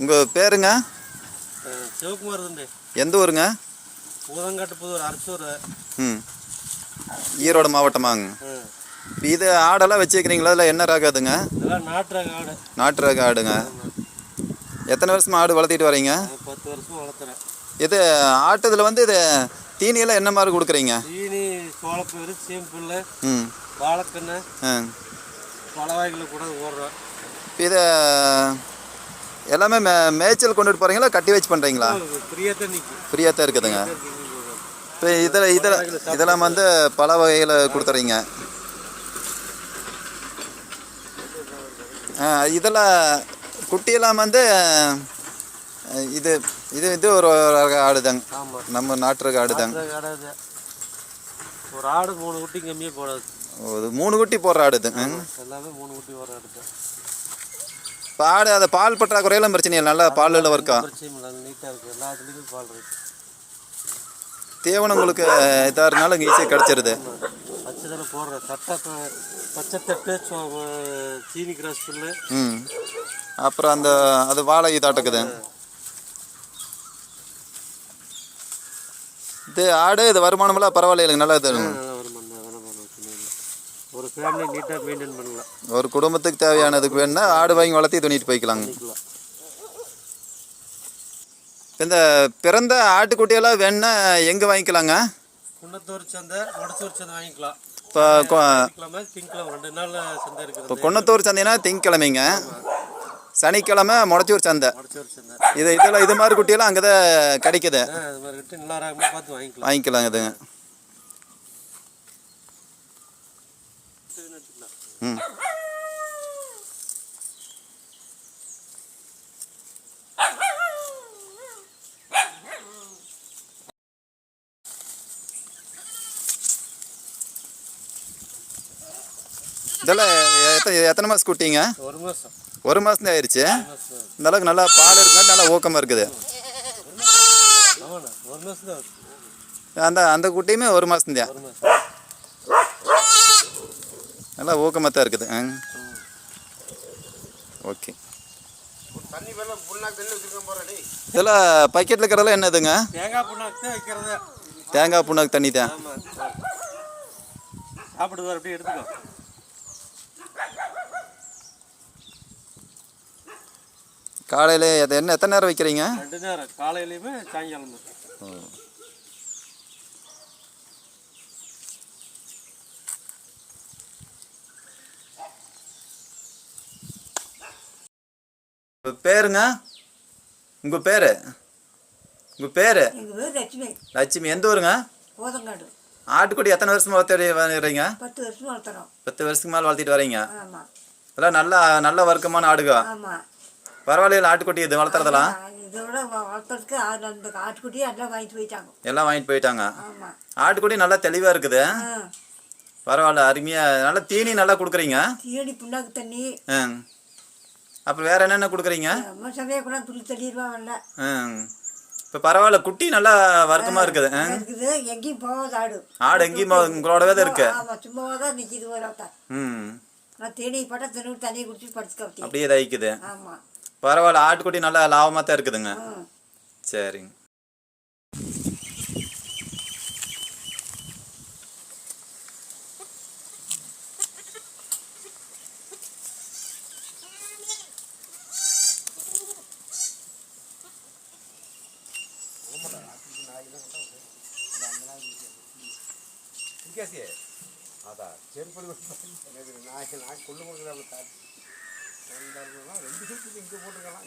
உங்கள் பேருங்க? சிவகுமார் தம்பி. எந்த ஊருங்க? பூதங்காட்டு புதூர் அரசூர். ஈரோடு மாவட்டமாங்க. இது ஆடெல்லாம் வச்சுக்கிறீங்களா? அதில் என்ன ரகம் அதுங்க? இதெல்லாம் நாட்டு ரக ஆடு. நாட்டு ரக ஆடுங்க. எத்தனை வருஷமா ஆடு வளர்த்திட்டு வரீங்க? 10 வருஷமா வளர்த்துறேன். இது ஆட்டுதில் வந்து இது தீனியெல்லாம் என்ன மாதிரி கொடுக்குறீங்க? தீனி சோளப்பயிறு, சீம்புல், வாழைக்கண்ணு, பல வகைகளில் கூட ஓடுறோம். இது எல்லாமே மேய்ச்சல் கொண்டுட்டு போகிறீங்களா, கட்டி வச்சு பண்ணுறீங்களா? ஃப்ரீயாக தான் இருக்குதுங்க. இப்போ இதெல்லாம் வந்து பல வகையில் கொடுத்துறீங்க. இதெல்லாம் குட்டியெல்லாம் வந்து இது இது இது ஒரு ரக ஆடு தாங்க. நம்ம நாட்டு ரக ஆடு தாங்க. ஒரு ஆடு 3 குட்டி கம்மியாக போடாது. ஒரு 3 குட்டி போடுற ஆடு இதுங்க. எல்லாமே 3 குட்டி போடுற ஆடு தான். இப்போ ஆடு அதை பால் பற்றாக்குறையெல்லாம் பிரச்சனை இல்லை, நல்லா பால் இருக்கா? பிரச்சனை இல்லை, நீட்டாக இருக்குது. எல்லா இடத்துலையுமே பால் இருக்குது. தீவனம் உங்களுக்கு இதாக இருந்தாலும் ஈஸியாக கிடச்சிருது. பச்சைதலை போடுற பச்சைத்தட்டு, சீனி கிராஸ் புல்லு, அப்புறம் அது வாழை இதாட்டக்குது. இது ஆடு இது வருமானமெல்லாம் பரவாயில்லைங்க, நல்லா தருங்க. ஒரு ஃபேமிலி நீட்டாக மெயின்டைன் பண்ணலாம். ஒரு குடும்பத்துக்கு தேவையானதுக்கு வேணுன்னா ஆடு வாங்கி வளர்த்தி துணிட்டு போய்க்கலாங்க. இந்த பிறந்த ஆட்டுக்குட்டியெல்லாம் வேணுன்னா எங்கே வாங்கிக்கலாங்க? குன்னத்தூர் சந்தை, வடச்சூர் சந்தை வாங்கிக்கலாம். இப்போ திங்கக்கிழமை 2 நாள் சந்தை இருக்குது. இப்போ குன்னத்தூர் சந்தைனா திங்கக்கிழமைங்க, சனிக்கிழமை மொடச்சூர் சந்தை. இது மாதிரி குட்டியெல்லாம் அங்கே தான் கிடைக்குது. வாங்கிக்கலாங்க இதுங்க. இதெல்லாம் எத்தனை மாதம் குட்டிங்க? 1 மாதம். 1 மாதம் தான் ஆயிடுச்சு. இந்த அளவுக்கு நல்லா பால் இருக்குங்க, நல்லா ஊக்கமாக இருக்குது. அந்த குட்டியுமே 1 மாதம் தான், நல்லா ஊக்கமாக தான் இருக்குது. ஓகே. இதெல்லாம் பக்கெட்டில் இருக்கிறதெல்லாம் என்னதுங்க? தேங்காய் புண்ணாக்கு தண்ணி தான். சாப்பிடுவார், அப்படியே எடுத்துக்கோ. காலையில் எத்தனை நேரம் வைக்கிறீங்க? 2 நேரம், காலையிலையுமே சாயங்காலம். பேருங்க? உங்கள் பேர்? லட்சுமி. எந்த ஊருங்க? பூதங்காடு. ஆட்டுக்குட்டி எத்தனை வருஷமா வளர்த்துறீங்க? 10 வருஷமா வளர்த்துறோம். 10 வருஷத்துக்கு மேலே வளர்த்திட்டு வரீங்க. இதெல்லாம் நல்ல வர்க்கமான ஆடுங்க. பரவாயில்ல, ஆட்டுக்குட்டி இது வளர்த்துறதெல்லாம். இதோட வளர்த்துறதுக்கு அந்த ஆட்டுக்குட்டியே எல்லாம் வாங்கிட்டு போயிட்டாங்க. ஆட்டுக்குட்டி நல்லா தெளிவாக இருக்குது. பரவாயில்ல, அருமையாக நல்லா தீனி நல்லா கொடுக்குறீங்க. தீனி, புண்ணாக்கு தண்ணி. அப்புறம் வேற என்னென்ன கொடுக்குறீங்க? புல்லு தள்ளிடுவாங்கல்ல. இப்போ பரவாயில்ல, குட்டி நல்லா வர்க்கமாக இருக்குது. எங்கேயும் போகாது ஆடு எங்கேயும் உங்களோடவே தான் இருக்கு. சும்மாவே தான் நிற்கிது. நான் தேனி போட்டால் தின்னு தண்ணியை குடிச்சு படுத்துக்க அப்படியே தைக்குது. பரவாயில்ல, ஆட்டுக்குட்டி நல்லா லாபமாக தான் இருக்குதுங்க. சரிங்க. அதான் சரி பண்ணி நான் கொண்டு கொடுக்குறேன். 2 செட்டு இங்கே போட்டுருக்கலாம்.